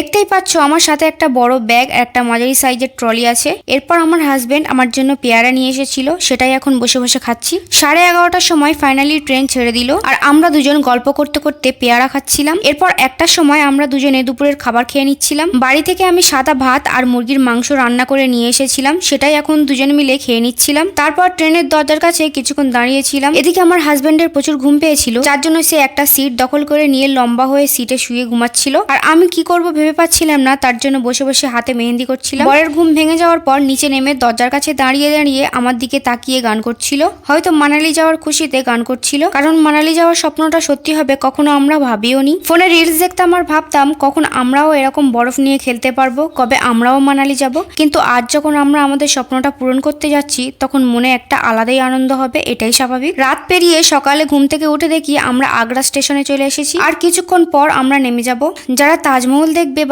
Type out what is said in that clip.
দেখতেই পাচ্ছ আমার সাথে একটা বড় ব্যাগ আর একটা মাঝারি সাইজের ট্রলি আছে। এরপর আমার হাজবেন্ড আমার জন্য পেয়ারা নিয়ে এসেছিল, সেটাই এখন বসে বসে খাচ্ছি। 11:30টার সময় ফাইনালি ট্রেন ছেড়ে দিল আর আমরা দুজন গল্প করতে করতে পেয়ারা খাচ্ছিলাম। এরপর 1টার সময় আমরা দুজনে দুপুরের খাবার খেয়ে নিচ্ছিলাম। বাড়ি থেকে আমি সাদা ভাত আর মুরগির মাংস রান্না করে নিয়ে এসেছিলাম, সেটাই এখন দুজন মিলে খেয়ে নিচ্ছিলাম। তারপর ট্রেনের দরজার কাছে কিছুক্ষণ দাঁড়িয়েছিলাম। এদিকে আমার হাজবেন্ডের প্রচুর ঘুম পেয়েছিল, যার জন্য সে একটা সিট দখল করে নিয়ে লম্বা হয়ে সিটে শুয়ে ঘুমাচ্ছিল। আর আমি কি করব ভেবে পাচ্ছিলাম না, তার জন্য বসে বসে হাতে মেহেন্দি করছিলাম। বরের ঘুম ভেঙে যাওয়ার পর নিচে নেমে দরজার কাছে দাঁড়িয়ে দাঁড়িয়ে আমার দিকে তাকিয়ে গান করছিল। হয়তো মানালি যাওয়ার খুশিতে গান করছিল, কারণ মানালি যাওয়ার স্বপ্নটা সত্যি হবে কখনো আমরা ভাবিও নি। ফোনে রিলস দেখতাম আর ভাবতাম কখন আমরাও এরকম বরফ নিয়ে খেলতে পারবো, কবে আমরাও মানালি যাব। কিন্তু আজ যখন আমরা আমাদের স্বপ্নটা পূরণ করতে যাচ্ছি তখন মনে একটা আলাদাই আনন্দ হবে, এটাই স্বাভাবিক। রাত পেরিয়ে সকালে ঘুম থেকে উঠে দেখি আমরা আগ্রা স্টেশনে চলে এসেছি। আর কিছুক্ষণ পর আমরা নেমে যাব। যারা তাজমহল দেখবে